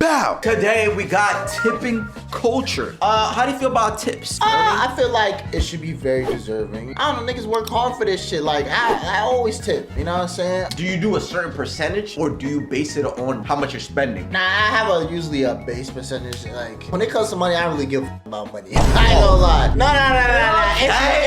Bow. Today we got tipping culture. How do you feel about tips? I feel like it should be very deserving. I don't know, niggas work hard for this shit. Like, I always tip, you know what I'm saying? Do you do a certain percentage or do you base it on how much you're spending? Nah, I have usually a base percentage. Like, when it comes to money, I don't really give a about money. I ain't gonna lie. No.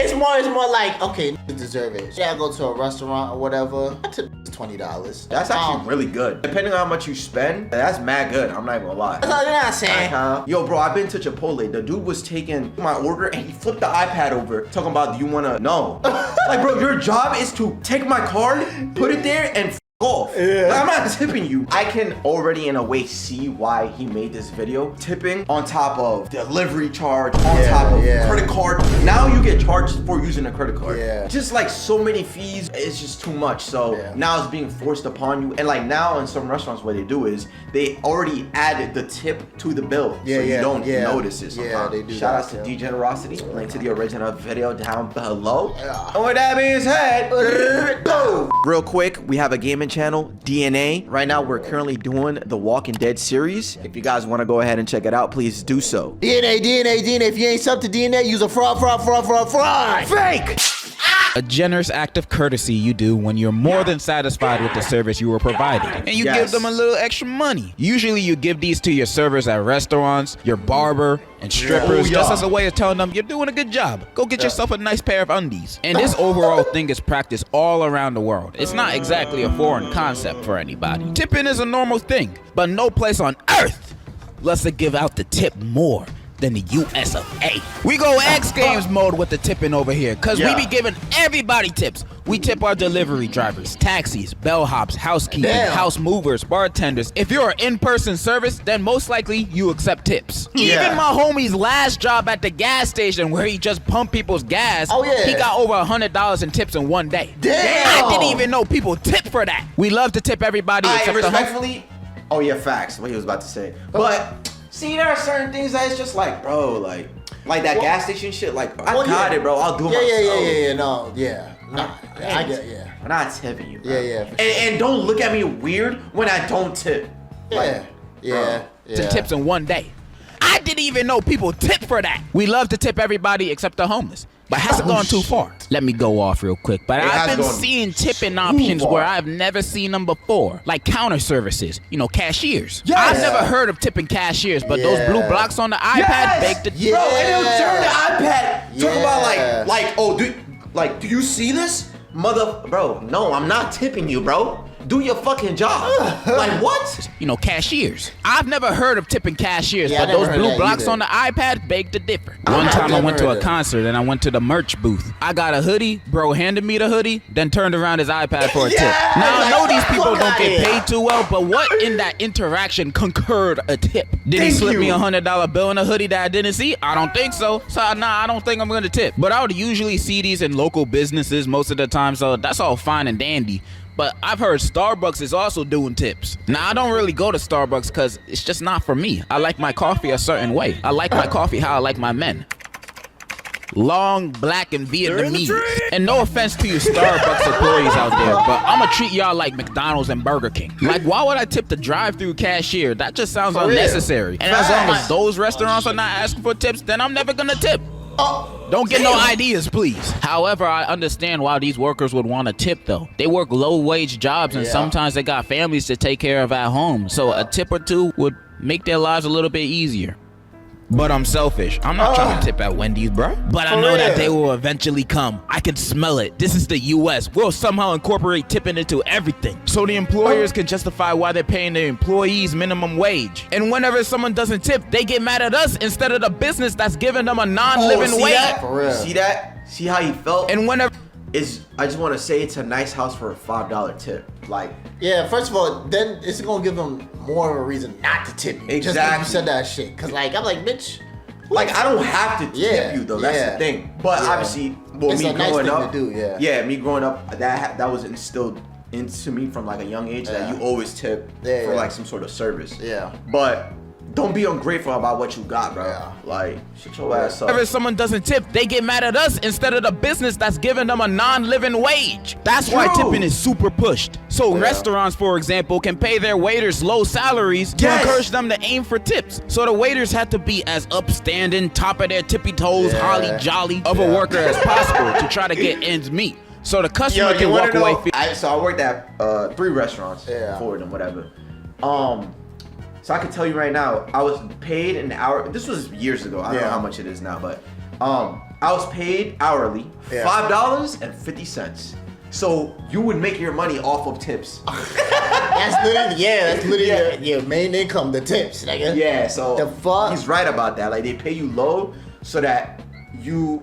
It's more like, okay, you deserve it. Yeah, I go to a restaurant or whatever, I tip $20. That's actually really good. Depending on how much you spend, that's mad good. I'm not even gonna lie. That's all you're not saying. Yo, bro, I've been to Chipotle. The dude was taking my order and he flipped the iPad over, talking about, do you wanna know? Like, bro, your job is to take my card, put it there, and off. Yeah. I'm not tipping you. I can already in a way see why he made this video. Tipping on top of delivery charge, on top of credit card. Now you get charged for using a credit card. Yeah. Just like so many fees, it's just too much. So now it's being forced upon you. And like now in some restaurants what they do is they already added the tip to the bill. So you don't notice it sometimes. Yeah, they do. Shout out to Degenerocity. Link to the original video down below. And with that being said, real quick, we have a gaming channel, DNA. Right now we're currently doing the Walking Dead series. If you guys want to go ahead and check it out, please do so. DNA. If you ain't sub to DNA, use a fraud. Fake! A generous act of courtesy you do when you're more than satisfied with the service you were provided. And you give them a little extra money. Usually you give these to your servers at restaurants, your barber, and strippers, just as a way of telling them you're doing a good job. Go get yourself a nice pair of undies. And this overall thing is practiced all around the world. It's not exactly a foreign concept for anybody. Tipping is a normal thing, but no place on earth lets it give out the tip more than the US of A. We go X Games mode with the tipping over here, cause we be giving everybody tips. We tip our delivery drivers, taxis, bellhops, housekeeping, house movers, bartenders. If you're an in-person service, then most likely you accept tips. Even my homie's last job at the gas station where he just pumped people's gas, he got over $100 in tips in one day. Damn! I didn't even know people tip for that. We love to tip everybody except respectfully, facts, what he was about to say. But see, there are certain things that it's just like, bro, like that gas station shit. Like, I got it, bro. I'll do it myself. I get, I'm not tipping you, bro. Sure. And don't look at me weird when I don't tip. Tips in one day. I didn't even know people tip for that. We love to tip everybody except the homeless. But has it gone too far? Let me go off real quick. But I've been seeing tipping options where I've never seen them before. Like counter services, you know, cashiers. I've never heard of tipping cashiers, but those blue blocks on the iPad beg the Bro, and it'll turn the iPad. Talk about do you see this? Bro, no, I'm not tipping you, bro. Do your fucking job. Like what? You know, cashiers. I've never heard of tipping cashiers, but those blue blocks on the iPad beg to differ. One time I went to a concert and I went to the merch booth. I got a hoodie, bro handed me the hoodie, then turned around his iPad for a tip. Now I know these people don't get paid too well, but what in that interaction concurred a tip? Did he slip me a $100 bill in a hoodie that I didn't see? I don't think so. So I don't think I'm gonna tip. But I would usually see these in local businesses most of the time, so that's all fine and dandy. But I've heard Starbucks is also doing tips. Now, I don't really go to Starbucks because it's just not for me. I like my coffee a certain way. I like my coffee how I like my men. Long, black, and Vietnamese. And no offense to you Starbucks employees out there, but I'ma treat y'all like McDonald's and Burger King. Like, why would I tip the drive-thru cashier? That just sounds unnecessary. And as long as those restaurants are not asking for tips, then I'm never gonna tip. Don't get no ideas, please. However, I understand why these workers would want to tip, though. They work low-wage jobs, and sometimes they got families to take care of at home. So a tip or two would make their lives a little bit easier. But I'm selfish. I'm not trying to tip at Wendy's, bro. But I know that they will eventually come. I can smell it. This is the US. We'll somehow incorporate tipping into everything, so the employers can justify why they're paying their employees minimum wage. And whenever someone doesn't tip, they get mad at us instead of the business that's giving them a non-living wage. For real. See that? See how he felt? And whenever I just want to say it's a nice house for a $5 tip. Like, first of all, then it's gonna give them more of a reason not to tip you. Exactly. Just like you said that shit. Cause like I'm like, bitch. Like I don't have to tip you though. That's the thing. But obviously, it's me growing up, me growing up, that was instilled into me from like a young age that you always tip for like some sort of service. Yeah. But don't be ungrateful about what you got, bro. Yeah. Like, shut your ass up. If someone doesn't tip, they get mad at us instead of the business that's giving them a non-living wage. That's why True. tipping is super pushed. So restaurants, for example, can pay their waiters low salaries to encourage them to aim for tips. So the waiters have to be as upstanding, top of their tippy toes, holly jolly of a worker as possible to try to get ends meet. So the customer can walk away. So I worked at 3 restaurants, 4 of them, whatever. So I can tell you right now, I was paid an hour. This was years ago. I don't know how much it is now, but I was paid hourly, $5.50. So you would make your money off of tips. That's literally your main income, the tips, nigga. Yeah, so the fuck? He's right about that. Like, they pay you low so that you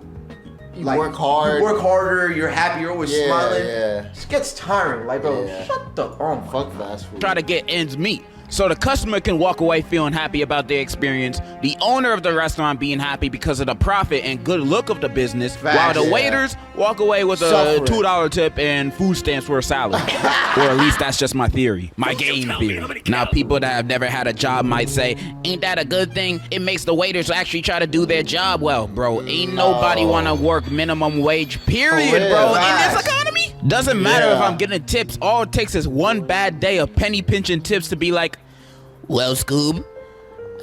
like, work hard. You work harder, you're happy, you're always smiling. Yeah. It gets tiring. Like, bro, shut the fuck fast food. Try to get ends meet. So the customer can walk away feeling happy about their experience, the owner of the restaurant being happy because of the profit and good look of the business, while the waiters walk away with a $2 tip and food stamps for a salad. Or at least that's just my theory, my game theory. Now, people that have never had a job might say, ain't that a good thing? It makes the waiters actually try to do their job well. Bro, ain't nobody want to work minimum wage, period, bro, in this economy. Doesn't matter if I'm getting tips. All it takes is one bad day of penny pinching tips to be like, well, Scoob,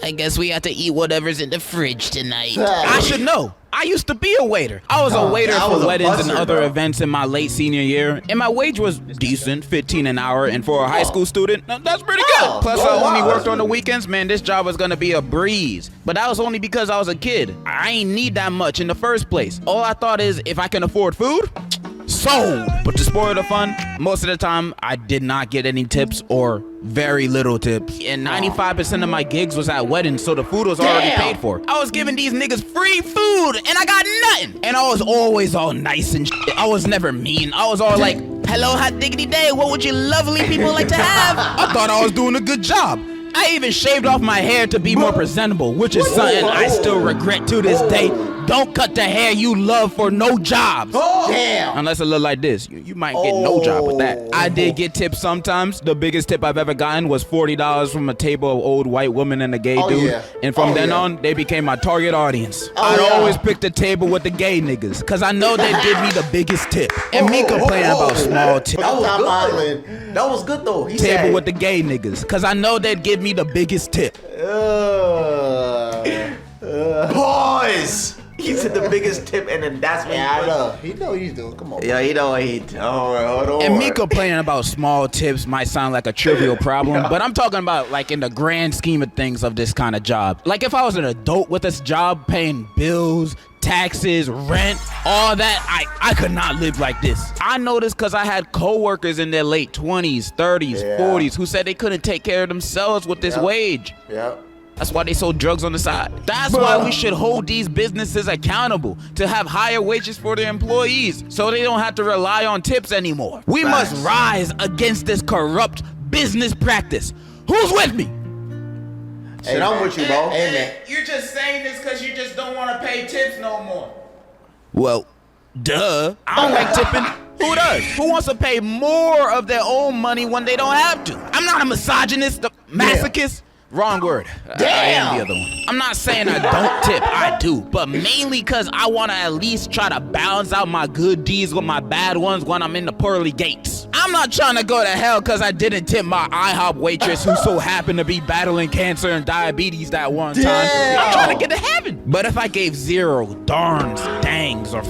I guess we have to eat whatever's in the fridge tonight. I should know. I used to be a waiter. I was a waiter for weddings and other events in my late senior year, and my wage was decent, $15 an hour, and for a high school student, that's pretty good. Plus, I only worked on the weekends. Man, this job was gonna be a breeze. But that was only because I was a kid. I ain't need that much in the first place. All I thought is, if I can afford food, sold. But to spoil the fun, most of the time I did not get any tips or very little tips. And 95% of my gigs was at weddings, so the food was already paid for. I was giving these niggas free food and I got nothing. And I was always all nice and shit. I was never mean. I was all like, hello, hot diggity day, what would you lovely people like to have? I thought I was doing a good job. I even shaved off my hair to be more presentable, which is something I still regret to this day. Don't cut the hair you love for no jobs. Damn. Unless it look like this. You might get no job with that. I did get tips sometimes. The biggest tip I've ever gotten was $40 from a table of old white women and a gay dude. And from then on, they became my target audience. I'd always pick the table with the gay niggas, because I know they'd give me the biggest tip. And me complaining about small tips. That was good. That was good, though. He Table said, with the gay niggas, because I know they'd give me the biggest tip. Pause. He said the biggest tip, and then that's when I know. He know what he's doing. Come on. Yeah, he know what he doing. Hold on. And me complaining about small tips might sound like a trivial problem, but I'm talking about like in the grand scheme of things of this kind of job. Like if I was an adult with this job paying bills, taxes, rent, all that, I could not live like this. I know this because I had coworkers in their late 20s, 30s, 40s who said they couldn't take care of themselves with this wage. That's why they sold drugs on the side. That's why we should hold these businesses accountable to have higher wages for their employees so they don't have to rely on tips anymore. We must rise against this corrupt business practice. Who's with me? Shit, I'm with you, bro. You're just saying this because you just don't want to pay tips no more. Well, duh. I don't like tipping. Who does? Who wants to pay more of their own money when they don't have to? I'm not a misogynist, a masochist. Wrong word. I am the other one. I'm not saying I don't tip. I do. But mainly because I want to at least try to balance out my good deeds with my bad ones when I'm in the pearly gates. I'm not trying to go to hell because I didn't tip my IHOP waitress who so happened to be battling cancer and diabetes that one time. I'm trying to get to heaven. But if I gave zero, darns, dangs, or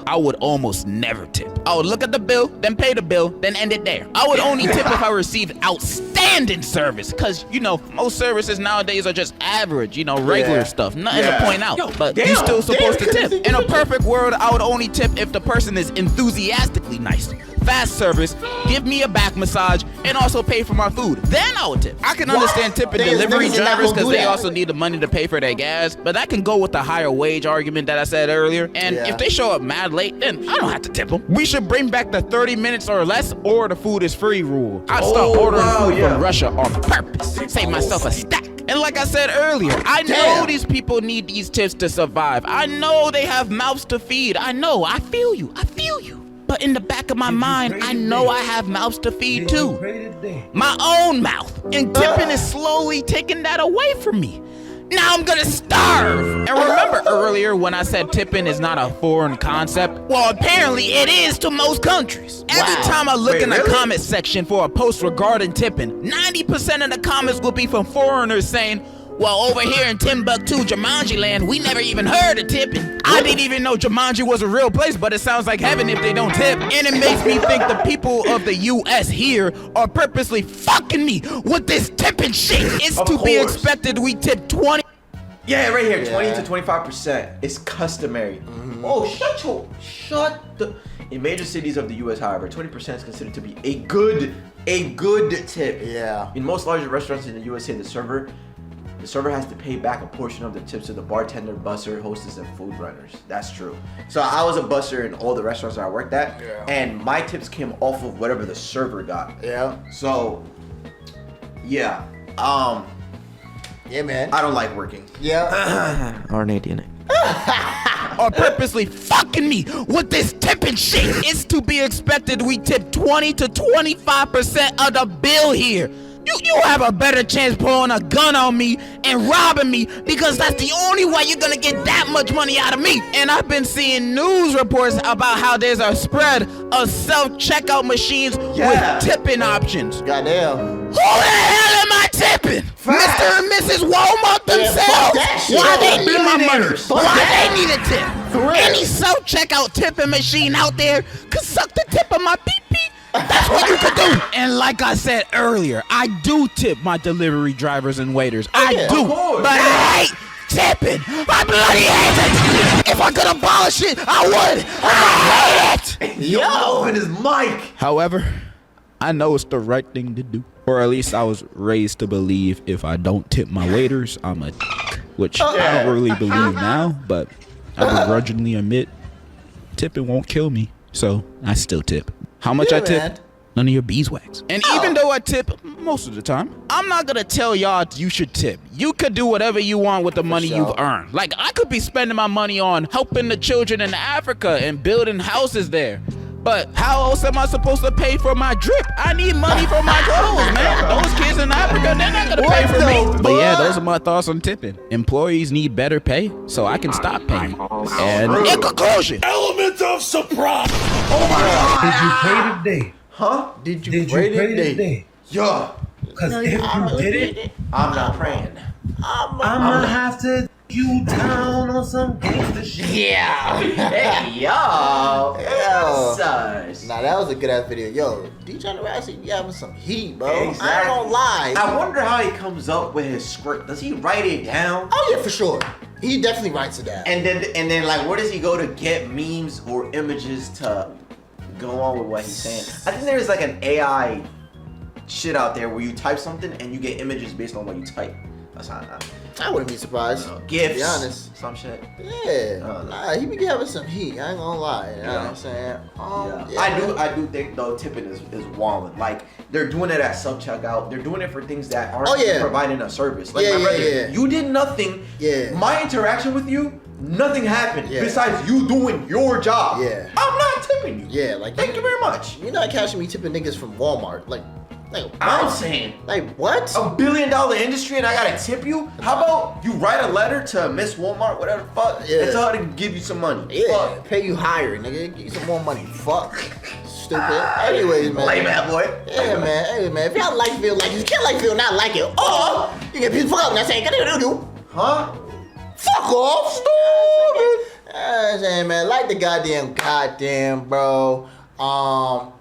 I would almost never tip. I would look at the bill, then pay the bill, then end it there. I would only tip if I received outstanding service, because, you know, most services nowadays are just average, you know, regular stuff. Nothing to point out, but you're still supposed to tip. In a perfect world, I would only tip if the person is enthusiastically nice. Fast service, give me a back massage, and also pay for my food. Then I would tip. I can understand tipping delivery drivers because they also need the money to pay for their gas, but that can go with the higher wage argument that I said earlier. And if they show up mad late, then I don't have to tip them. We should bring back the 30 minutes or less, or the food is free rule. I'd start ordering food from Russia on purpose. Save myself a stack. And like I said earlier, I know these people need these tips to survive. I know they have mouths to feed. I know. I feel you. But But in the back of my mind, I know I have mouths to feed too. My own mouth. And tipping is slowly taking that away from me. Now I'm gonna starve. And remember earlier when I said tipping is not a foreign concept? Well, apparently it is to most countries. Every time I look in the comment section for a post regarding tipping, 90% of the comments will be from foreigners saying, well, over here in Timbuktu, Jumanji land, we never even heard of tipping. I didn't even know Jumanji was a real place, but it sounds like heaven if they don't tip. And it makes me think the people of the U.S. here are purposely fucking me with this tipping shit. It's to be expected we tip 20. Yeah, right here, 20 to 25% is customary. Oh, shut the. In major cities of the U.S., however, 20% is considered to be a good tip. Yeah. In most larger restaurants in the USA, the server has to pay back a portion of the tips to the bartender, busser, hostess, and food runners. That's true. So I was a busser in all the restaurants that I worked at, and my tips came off of whatever the server got. Yeah. So, yeah. Yeah, man. I don't like working. Yeah. Are purposely fucking me with this tipping shit. It's to be expected we tip 20 to 25% of the bill here. You have a better chance pulling a gun on me and robbing me because that's the only way you're gonna get that much money out of me. And I've been seeing news reports about how there's a spread of self-checkout machines with tipping options. Goddamn. Who the hell am I tipping? Mr. and Mrs. Walmart themselves? Why they need my money? Why they need a tip? Any self-checkout tipping machine out there could suck the tip of my pee-pee. That's what you could do. And like I said earlier, I do tip my delivery drivers and waiters. I do. But I hate tipping. I bloody hate it. If I could abolish it, I would. I hate it. Yo, in his mic. However, I know it's the right thing to do. Or at least I was raised to believe if I don't tip my waiters, I'm a which I don't really believe now, but I begrudgingly admit tipping won't kill me. So I still tip. How much I tip? Man. None of your beeswax. And even though I tip most of the time, I'm not gonna tell y'all you should tip. You could do whatever you want with the money you've earned. Like, I could be spending my money on helping the children in Africa and building houses there. But how else am I supposed to pay for my drip? I need money for my clothes, man. Those kids in Africa, they're not gonna pay for me. But yeah, those are my thoughts on tipping. Employees need better pay, so I can stop paying. And in conclusion, Element of surprise. Oh my God. Did you pray today? Huh? Did you pray today? Yo, Because if you did it, I'm not praying. I'm gonna have to you down on some gangster shit. Yeah. Hey, yo. Yo. Sus. Nah, that was a good ass video. Yo, Degenerocity, you having some heat, bro. Exactly. I ain't gonna lie. I wonder how he comes up with his script. Does he write it down? Oh yeah, for sure. He definitely writes it down. And then like, where does he go to get memes or images to go on with what he's saying? I think there's like an AI shit out there where you type something and you get images based on what you type. That's not. I wouldn't be surprised. GIFs. To be honest. Some shit. Yeah. Nah, he be having some heat. I ain't gonna lie. You know what I'm saying? Yeah. I do think though tipping is walling. Like, they're doing it at self-checkout. They're doing it for things that aren't providing a service. Like, my brother, you did nothing. Yeah. My interaction with you, nothing happened besides you doing your job. Yeah. I'm not tipping you. Yeah, like Thank you very much. You're not catching me tipping niggas from Walmart. Like I'm saying, like what? $1 billion industry and I gotta tip you? How about you write a letter to Miss Walmart, whatever the fuck, and tell her to give you some money? Yeah, Fuck. pay you higher, nigga. Give you some more money. Fuck. Stupid. Anyways, man. Lame ass boy. Yeah, man. Hey, man. If y'all like video, like it. You can't like video, not like it. Or you get pissed fuck up. Not saying, Huh? fuck off. Stupid. I'm saying, man, like the goddamn, bro.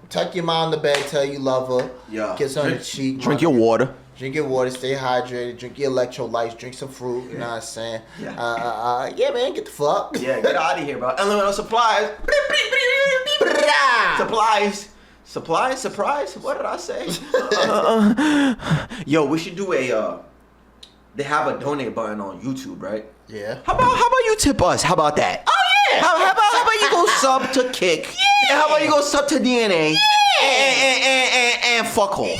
Tuck your mom to bed, tell you love her. Yeah. Kiss her on the cheek. Drink your water. Drink your water, stay hydrated, drink your electrolytes, drink some fruit, you know what I'm saying? Yeah, man, get the fuck. Yeah, get out of here, bro. Elemental supplies. Supplies, surprise. What did I say? Yo, we should do a, they have a donate button on YouTube, right? Yeah. How about you tip us? How about that? Oh, yeah. How about you go sub to Kick? Yeah. And how about you go sub to DNA? Yeah. And fuck off.